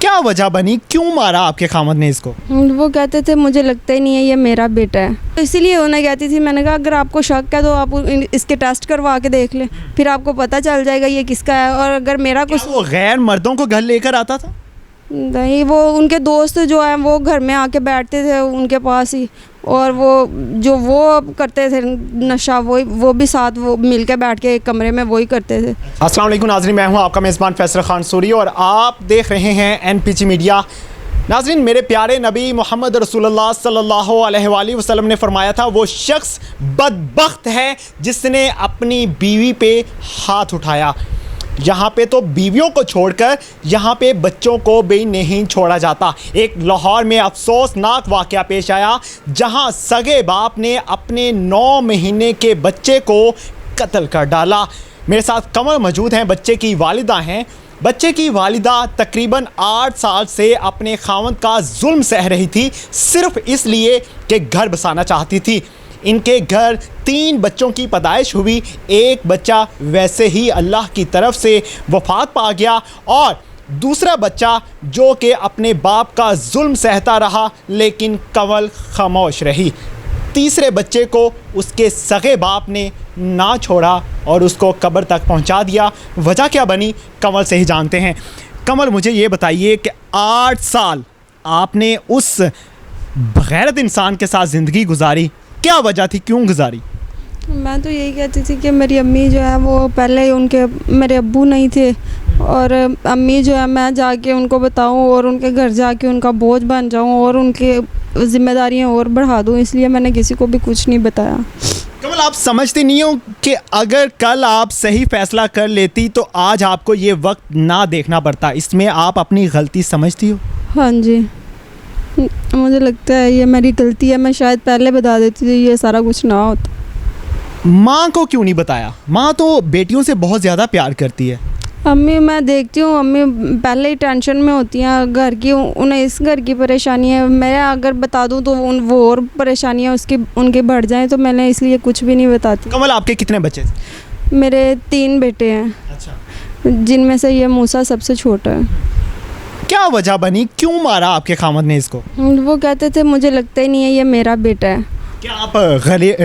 क्या वजह बनी, क्यों मारा आपके खामद ने इसको? वो कहते थे मुझे लगता ही नहीं है ये मेरा बेटा है, तो इसीलिए उन्हें कहती थी। मैंने कहा अगर आपको शक है तो आप इसके टेस्ट करवा के देख लें, फिर आपको पता चल जाएगा ये किसका है। और अगर मेरा कुछ, वो गैर मर्दों को घर लेकर आता था? नहीं, वो उनके दोस्त जो हैं वो घर में आके बैठते थे उनके पास ही, और वो करते थे नशा, वो भी साथ वो मिल के बैठ के एक कमरे में वही करते थे। अस्सलाम वालेकुम नाज़रीन, मैं हूं आपका मेज़बान फैसल खान सूरी और आप देख रहे हैं NPG मीडिया। नाज़रीन, मेरे प्यारे नबी मोहम्मद रसूलुल्लाह सल्लल्लाहु अलैहि वसल्लम ने फरमाया था, वो शख्स बदबख्त है जिसने अपनी बीवी पे हाथ उठाया। यहाँ पे तो बीवियों को छोड़कर यहाँ पे बच्चों को भी नहीं छोड़ा जाता। एक लाहौर में अफसोसनाक वाक़या पेश आया जहाँ सगे बाप ने अपने 9 महीने के बच्चे को कत्ल कर डाला। मेरे साथ कमर मौजूद हैं, बच्चे की वालिदा हैं। बच्चे की वालिदा तकरीबन 8 साल से अपने खावंद का जुल्म सह रही थी, सिर्फ इसलिए कि घर बसाना चाहती थी। इनके घर 3 बच्चों की पैदाइश हुई, एक बच्चा वैसे ही अल्लाह की तरफ से वफ़ात पा गया और दूसरा बच्चा जो कि अपने बाप का जुल्म सहता रहा लेकिन कंवल खामोश रही। तीसरे बच्चे को उसके सगे बाप ने ना छोड़ा और उसको कब्र तक पहुंचा दिया। वजह क्या बनी, कंवल से ही जानते हैं। कंवल, मुझे ये बताइए कि 8 साल आपने उस बग़ैरत इंसान के साथ ज़िंदगी गुजारी, क्या वजह थी, क्यों गुजारी? मैं तो यही कहती थी कि मेरी अम्मी जो है वो पहले उनके मेरे अब्बू नहीं थे, और अम्मी जो है मैं जाके उनको बताऊं और उनके घर जाके उनका बोझ बन जाऊं और उनकी ज़िम्मेदारियां और बढ़ा दूं, इसलिए मैंने किसी को भी कुछ नहीं बताया। कमल, आप समझती नहीं हो कि अगर कल आप सही फ़ैसला कर लेती तो आज आपको ये वक्त ना देखना पड़ता? इसमें आप अपनी गलती समझती हो? हाँ जी, मुझे लगता है ये मेरी गलती है, मैं शायद पहले बता देती थी, ये सारा कुछ ना होता। माँ को क्यों नहीं बताया? माँ तो बेटियों से बहुत ज़्यादा प्यार करती है। अम्मी, मैं देखती हूँ अम्मी पहले ही टेंशन में होती हैं घर की, उन्हें इस घर की परेशानी है, मैं अगर बता दूँ तो वो और परेशानियाँ उनकी बढ़ जाएं, तो मैंने इसलिए कुछ भी नहीं बताती। कमल, आपके कितने बच्चे? मेरे 3 बेटे हैं। अच्छा। जिनमें से ये मूसा सबसे छोटा है। क्या वजह बनी, क्यों मारा आपके खामद ने इसको? वो कहते थे मुझे लगता ही नहीं है ये मेरा बेटा है। क्या आप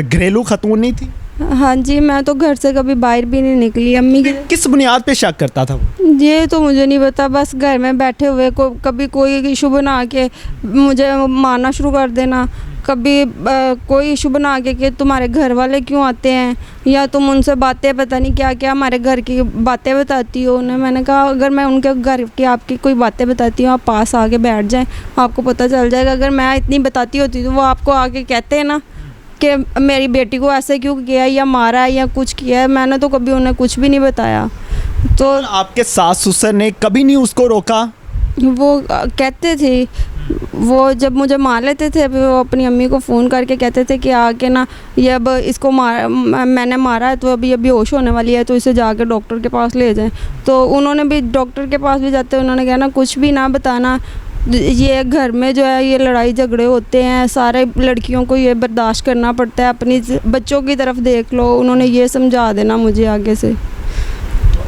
घरेलू खतून नहीं थी? हाँ जी, मैं तो घर से कभी बाहर भी नहीं निकली। अम्मी की किस बुनियाद पे शक करता था वो? ये तो मुझे नहीं पता, बस घर में बैठे हुए को कभी कोई इशू बना के मुझे मारना शुरू कर देना, कभी कोई इशू बना के कि तुम्हारे घर वाले क्यों आते हैं, या तुम उनसे बातें पता नहीं क्या क्या हमारे घर की बातें बताती हो उन्हें। मैंने कहा अगर मैं उनके घर की आपकी कोई बातें बताती हूँ, आप पास आके बैठ जाएं, आपको पता चल जाएगा। अगर मैं इतनी बताती होती तो वो आपको आके कहते हैं ना कि मेरी बेटी को ऐसे क्यों किया या मारा है या कुछ किया है। मैंने तो कभी उन्हें कुछ भी नहीं बताया। तो आपके सास ससुर ने कभी नहीं उसको रोका? वो कहते थे, वो जब मुझे मार लेते थे वो अपनी अम्मी को फ़ोन करके कहते थे कि आके ना ये अब इसको मैंने मारा है तो अभी बेहोश होने वाली है, तो इसे जाके डॉक्टर के पास ले जाएं। तो उन्होंने भी डॉक्टर के पास भी जाते उन्होंने कहा ना कुछ भी ना बताना, ये घर में जो है ये लड़ाई झगड़े होते हैं, सारे लड़कियों को ये बर्दाश्त करना पड़ता है, अपनी बच्चों की तरफ देख लो। उन्होंने ये समझा देना मुझे आगे से।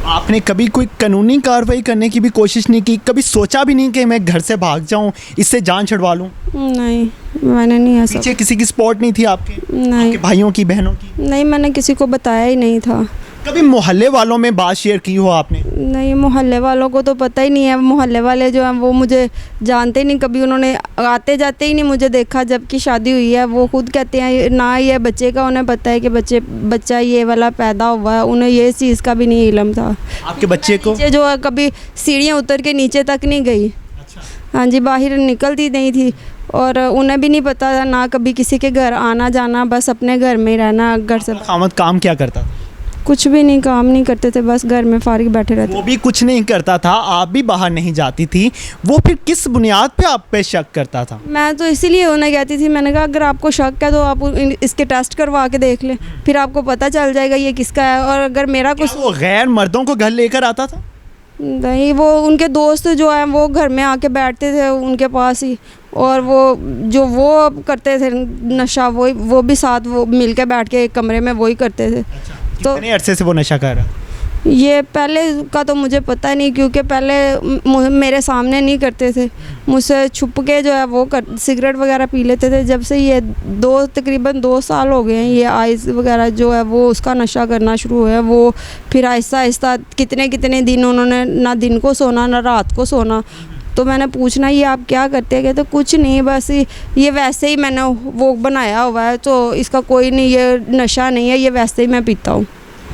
आपने कभी कोई कानूनी कार्रवाई करने की भी कोशिश नहीं की? कभी सोचा भी नहीं कि मैं घर से भाग जाऊं, इससे जान छुड़वा लूं? नहीं, मैंने नहीं ऐसा। पीछे किसी की सपोर्ट नहीं थी आपके? नहीं, आपके भाइयों की, बहनों की? नहीं, मैंने किसी को बताया ही नहीं था। कभी मोहल्ले वालों में बात शेयर की हो आपने? नहीं, मोहल्ले वालों को तो पता ही नहीं है। मोहल्ले वाले जो हैं वो मुझे जानते ही नहीं, कभी उन्होंने आते जाते ही नहीं मुझे देखा। जबकि शादी हुई है, वो खुद कहते हैं ना ये बच्चे का उन्हें पता है कि बच्चा ये वाला पैदा हुआ है, उन्हें ये चीज़ का भी नहीं इल्म था। आपके बच्चे को जो है कभी सीढ़ियाँ उतर के नीचे तक नहीं गई। अच्छा। हाँ जी, बाहर निकलती नहीं थी और उन्हें भी नहीं पता था ना कभी किसी के घर आना जाना, बस अपने घर में रहना। घर से खामद काम क्या करता? कुछ भी नहीं, काम नहीं करते थे, बस घर में फारिग बैठे रहते। वो भी कुछ नहीं करता था, आप भी बाहर नहीं जाती थी, वो फिर किस बुनियाद पे आप पे शक करता था? मैं तो इसीलिए उन्हें कहती थी, मैंने कहा अगर आपको शक है तो आप इसके टेस्ट करवा के देख लें, फिर आपको पता चल जाएगा ये किसका है। और अगर मेरा कुछ, वो गैर मर्दों को घर लेकर आता था? नहीं, वो उनके दोस्त जो हैं वो घर में आके बैठते थे उनके पास ही, और वो करते थे नशा, वो भी साथ वो मिल के बैठ के एक कमरे में वही करते थे। तो कितने अरसे से वो नशा कर रहा? ये पहले का तो मुझे पता नहीं, क्योंकि पहले मेरे सामने नहीं करते थे, मुझसे छुप के जो है वो सिगरेट वगैरह पी लेते थे। जब से ये तकरीबन 2 साल हो गए हैं, ये आइस वगैरह जो है वो उसका नशा करना शुरू हुआ है। वो फिर आहिस्ता आहिस्ता कितने कितने दिन उन्होंने ना दिन को सोना ना रात को सोना। तो मैंने पूछना ये आप क्या करते हैं, कहते कुछ नहीं, बस ये वैसे ही मैंने वो बनाया हुआ है, तो इसका कोई नहीं, ये नशा नहीं है, ये वैसे ही मैं पीता हूँ।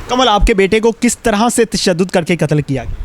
कमल, आपके बेटे को किस तरह से तशद्दुद करके कत्ल किया गया?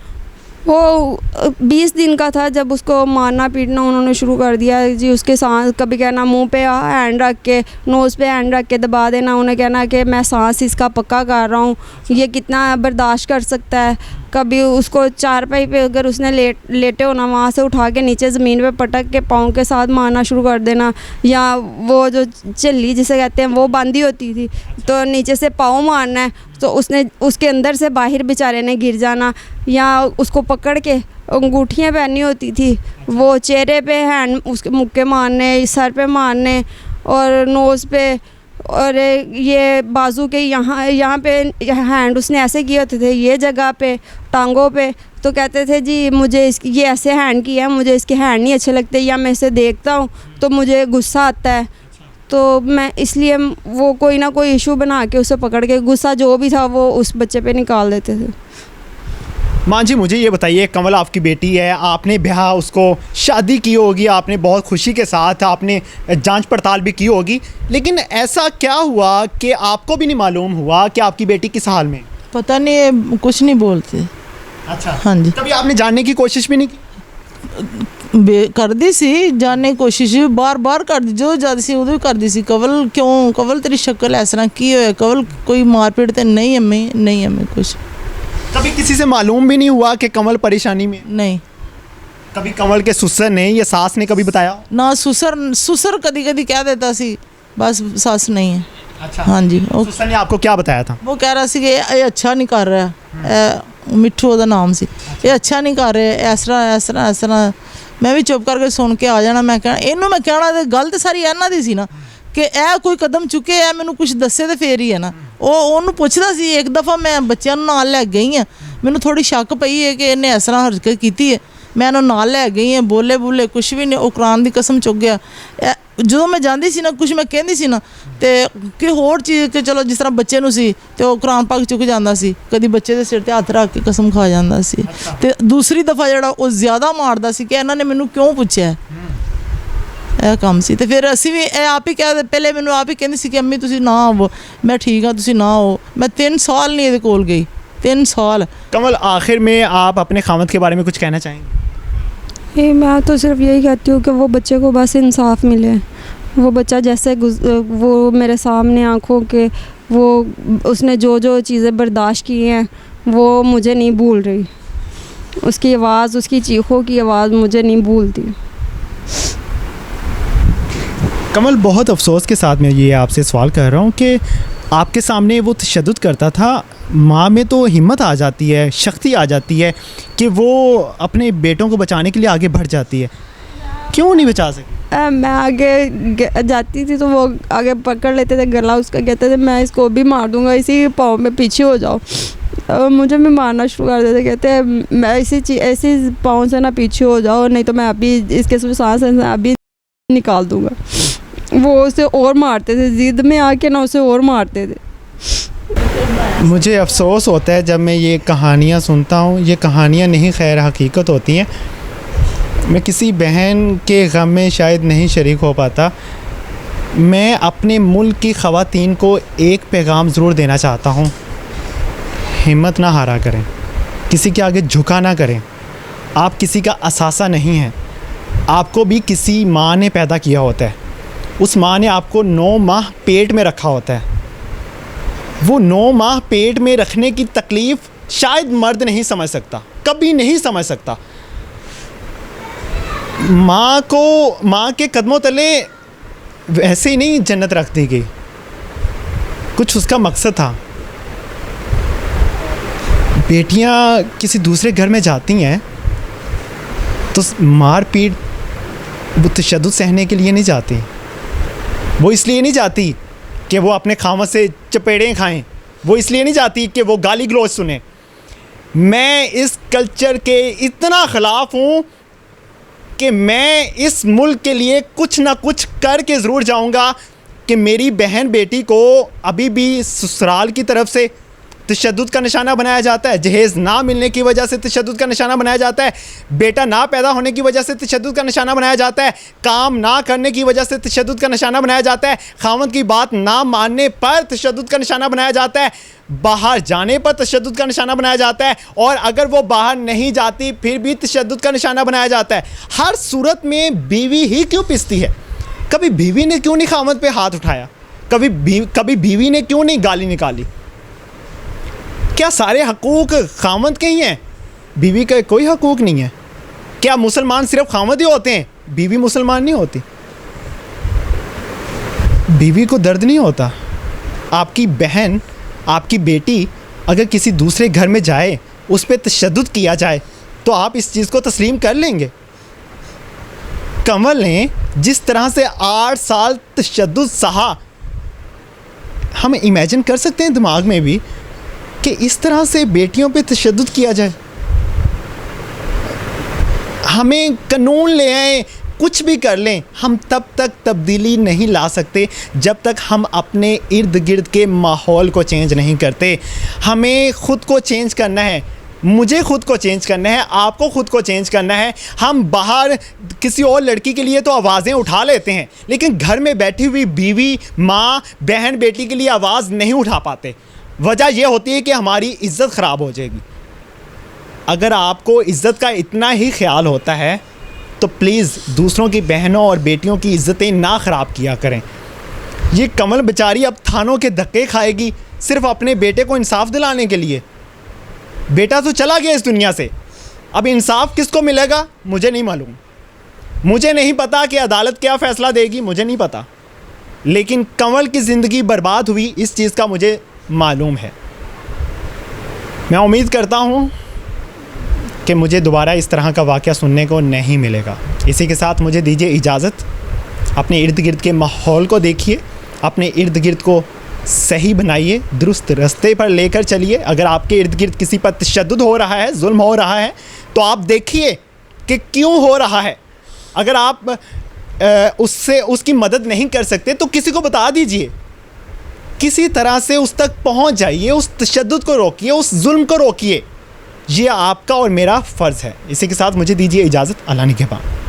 वो 20 दिन का था जब उसको मारना पीटना उन्होंने शुरू कर दिया जी। उसके सांस कभी कहना मुंह पे हैंड रख के, नोज़ पे हैंड रख के दबा देना, उन्हें कहना कि मैं सांस इसका पक्का कर रहा हूँ, ये कितना बर्दाश्त कर सकता है। कभी उसको चारपाई पे अगर उसने लेटे होना, वहाँ से उठा के नीचे ज़मीन पे पटक के पाँव के साथ मारना शुरू कर देना। या वो जो झल्ली जिसे कहते हैं वो बांधी होती थी, तो नीचे से पाँव मारना है, तो उसने उसके अंदर से बाहर बेचारे ने गिर जाना। या उसको पकड़ के अंगूठियाँ पहनी होती थी, वो चेहरे पे हैंड उसके मुक्के मारने, सर पे मारने और नोज़ पे, और ये बाजू के यहाँ पे हैंड उसने ऐसे किए होते थे, ये जगह पे टांगों पे। तो कहते थे जी मुझे ये ऐसे हैंड किया है, मुझे इसके हैंड नहीं अच्छे लगते, या मैं इसे देखता हूँ तो मुझे गुस्सा आता है, तो मैं इसलिए वो कोई ना कोई इशू बना के उसे पकड़ के गुस्सा जो भी था वो उस बच्चे पे निकाल देते थे। माँ जी, मुझे ये बताइए, कमल आपकी बेटी है, आपने ब्याह उसको शादी की होगी, आपने बहुत खुशी के साथ आपने जांच पड़ताल भी की होगी, लेकिन ऐसा क्या हुआ कि आपको भी नहीं मालूम हुआ कि आपकी बेटी किस हाल में? पता नहीं, ये कुछ नहीं बोलते। अच्छा, हाँ जी। कभी आपने जानने की कोशिश भी नहीं की? कर दी सी जानने की कोशिश, बार बार कर दी, जो ज़्यादा सी उदो भी कर दी सी। कवल क्यों, कवल तेरी शक्ल इस तरह की होया, कवल कोई मारपीट तो नहीं हमें कुछ। कभी किसी से मालूम भी नहीं हुआ कि कमल परेशानी में? नहीं। कभी कमल के ससुर ने या सास ने कभी बताया? ना, ससुर कदी कदी कह देता सी, बस सास नहीं है। अच्छा, हाँ जी। ससुर ने आपको क्या बताया था? वो कह रहा सी कि ये अच्छा नहीं कर रहा, मिठू ਉਹਦਾ नाम सी, ये अच्छा नहीं कर रहे, इस तरह। मैं भी चुप करके सुन के आ जाना। मैं कहना इनू, मैं कहना तो गल तो सारी ਇਹਨਾਂ ਦੀ ਸੀ ना कि ਇਹ कोई कदम चुके है, मैनू कुछ दसे तो फिर ही है ना। ਉਹਨੂੰ ਪੁੱਛਦਾ ਸੀ। एक दफ़ा मैं ਬੱਚਿਆਂ ਨੂੰ ਨਾਲ ਲੈ ਗਈ ਹਾਂ, ਮੈਨੂੰ थोड़ी शक पई है कि ਇਹਨੇ ਇਸ ਤਰ੍ਹਾਂ ਹਰਕਤ ਕੀਤੀ ਹੈ। मैं ਉਹਨੂੰ ਨਾਲ ਲੈ ਗਈ ਹਾਂ, ਬੋਲੇ ਕੁਛ ਵੀ ਨਹੀਂ, ਉਹ ਕੁਰਾਨ ਦੀ ਕਸਮ ਚੁੱਕ ਗਿਆ। ਜਦੋਂ ਮੈਂ ਜਾਂਦੀ ਸੀ ਨਾ, ਕੁਛ ਮੈਂ ਕਹਿੰਦੀ ਸੀ ਨਾ, ਤੇ ਕਿ ਹੋਰ ਚੀਜ਼ ਕਿ ਚਲੋ ਜਿਸ ਤਰ੍ਹਾਂ ਬੱਚੇ ਨੂੰ ਸੀ ਤੇ ਉਹ ਕੁਰਾਨ ਪਾਕ ਚੁੱਕ ਜਾਂਦਾ ਸੀ, ਕਦੀ ਬੱਚੇ ਦੇ ਸਿਰ ਤੇ ਹੱਥ ਰੱਖ ਕੇ ਕਸਮ ਖਾ ਜਾਂਦਾ ਸੀ। ਤੇ ਦੂਸਰੀ ਦਫਾ ਜਿਹੜਾ ਉਹ ਜ਼ਿਆਦਾ ਮਾਰਦਾ ਸੀ ਕਿ ਇਹਨਾਂ ਨੇ ਮੈਨੂੰ ਕਿਉਂ ਪੁੱਛਿਆ, ਇਹ ਕੰਮ ਸੀ। ਤੇ ਫਿਰ ਅਸੀਂ ਵੀ ਇਹ ਆਪ ਹੀ ਕਹਿ, ਪਹਿਲੇ ਮੈਨੂੰ ਆਪ ਹੀ ਕਹਿੰਦੀ ਸੀ ਕਿ ਅੰਮੀ ਤੁਸੀਂ ਨਾ ਆਵੋ, ਮੈਂ ਠੀਕ ਹਾਂ ਤੁਸੀਂ ਨਾ ਆਓ। मैं 3 साल नहीं ਇਹਦੇ ਕੋਲ गई, 3 साल। कमल, आखिर में आप अपने खामद के बारे में कुछ कहना चाहेंगे? मैं तो सिर्फ यही कहती हूँ कि वो बच्चे को बस इंसाफ मिले। वो बच्चा जैसे वो मेरे सामने आंखों के वो उसने जो चीज़ें बर्दाश्त की हैं वो मुझे नहीं भूल रही। उसकी आवाज़, उसकी चीखों की आवाज़ मुझे नहीं भूलती। कमल, बहुत अफसोस के साथ मैं ये आपसे सवाल कर रहा हूँ कि आपके सामने वो तशद्दुद करता था, माँ में तो हिम्मत आ जाती है, शक्ति आ जाती है कि वो अपने बेटों को बचाने के लिए आगे बढ़ जाती है, क्यों नहीं बचा सकी? मैं आगे जाती थी तो वो आगे पकड़ लेते थे गला उसका, कहते थे मैं इसको भी मार दूंगा, इसी पाँव में पीछे हो जाओ। मुझे भी मारना शुरू कर देते, कहते हैं मैं ऐसी पाँव से ना पीछे हो जाओ, नहीं तो मैं अभी इसके सांस अभी निकाल दूंगा। वो उसे और मारते थे, ज़िद में आके ना उसे और मारते थे। मुझे अफसोस होता है जब मैं ये कहानियाँ सुनता हूँ। ये कहानियाँ नहीं, खैर हकीकत होती हैं। मैं किसी बहन के गम में शायद नहीं शरीक हो पाता। मैं अपने मुल्क की ख़वातीन को एक पैगाम ज़रूर देना चाहता हूँ, हिम्मत ना हारा करें, किसी के आगे झुका ना करें। आप किसी का असासा नहीं है, आपको भी किसी माँ ने पैदा किया होता है। उस माँ ने आपको 9 माह पेट में रखा होता है। वो 9 माह पेट में रखने की तकलीफ़ शायद मर्द नहीं समझ सकता, कभी नहीं समझ सकता। माँ के कदमों तले वैसे ही नहीं जन्नत रख दी गई, कुछ उसका मकसद था। बेटियाँ किसी दूसरे घर में जाती हैं तो मार पीट, वो तशद्दुद सहने के लिए नहीं जाती। वो इसलिए नहीं जाती कि वो अपने खामद से चपेड़ें खाएं, वो इसलिए नहीं जाती कि वो गाली गलौज सुने। मैं इस कल्चर के इतना ख़िलाफ़ हूँ कि मैं इस मुल्क के लिए कुछ ना कुछ करके ज़रूर जाऊँगा कि मेरी बहन बेटी को अभी भी ससुराल की तरफ से तशद्दुद का निशाना बनाया जाता है, जहेज़ ना मिलने की वजह से तशद्दुद का निशाना बनाया जाता है, बेटा ना पैदा होने की वजह से तशद्दुद का निशाना बनाया जाता है, काम ना करने की वजह से तशद्दुद का निशाना बनाया जाता है, खावंद की बात ना मानने पर तशद्दुद का निशाना बनाया जाता है, बाहर जाने पर तशद्दुद का निशाना बनाया जाता है, और अगर वो बाहर नहीं जाती फिर भी तशद्दुद का निशाना बनाया जाता है। हर सूरत में बीवी ही क्यों पिसती है? कभी बीवी ने क्यों नहीं खावंद पे हाथ उठाया? कभी बीवी ने क्यों नहीं गाली निकाली? क्या सारे हकूक़ खावंद के ही हैं? बीवी का कोई हकूक़ नहीं है? क्या मुसलमान सिर्फ खावंद ही होते हैं, बीवी मुसलमान नहीं होती? बीवी को दर्द नहीं होता? आपकी बहन, आपकी बेटी अगर किसी दूसरे घर में जाए, उस पर तशद्दुद किया जाए, तो आप इस चीज़ को तस्लीम कर लेंगे? कंवल ने जिस तरह से 8 साल तशद्दुद सहा, हम इमेजिन कर सकते हैं दिमाग में भी कि इस तरह से बेटियों पे तशद्दुद किया जाए। हमें कानून ले आए, कुछ भी कर लें, हम तब तक तब्दीली नहीं ला सकते जब तक हम अपने इर्द गिर्द के माहौल को चेंज नहीं करते। हमें ख़ुद को चेंज करना है, मुझे खुद को चेंज करना है, आपको खुद को चेंज करना है। हम बाहर किसी और लड़की के लिए तो आवाज़ें उठा लेते हैं, लेकिन घर में बैठी हुई बीवी, माँ, बहन, बेटी के लिए आवाज़ नहीं उठा पाते। वजह यह होती है कि हमारी इज़्ज़त ख़राब हो जाएगी। अगर आपको इज़्ज़त का इतना ही ख्याल होता है तो प्लीज़ दूसरों की बहनों और बेटियों की इज़्ज़तें ना ख़राब किया करें। ये कमल बेचारी अब थानों के धक्के खाएगी सिर्फ़ अपने बेटे को इंसाफ दिलाने के लिए। बेटा तो चला गया इस दुनिया से, अब इंसाफ किसको मिलेगा मुझे नहीं मालूम। मुझे नहीं पता कि अदालत क्या फ़ैसला देगी, मुझे नहीं पता, लेकिन कंवल की ज़िंदगी बर्बाद हुई इस चीज़ का मुझे मालूम है। मैं उम्मीद करता हूँ कि मुझे दोबारा इस तरह का वाक़या सुनने को नहीं मिलेगा। इसी के साथ मुझे दीजिए इजाज़त। अपने इर्द गिर्द के माहौल को देखिए, अपने इर्द गिर्द को सही बनाइए, दुरुस्त रास्ते पर लेकर चलिए। अगर आपके इर्द गिर्द किसी पर तशद्दुद हो रहा है, जुल्म हो रहा है, तो आप देखिए कि क्यों हो रहा है। अगर आप उसकी मदद नहीं कर सकते तो किसी को बता दीजिए, किसी तरह से उस तक पहुंच जाइए, उस तशद्दुद को रोकिए, उस जुल्म को रोकिए। ये आपका और मेरा फ़र्ज़ है। इसी के साथ मुझे दीजिए इजाज़त। अल्लाह निगहबान।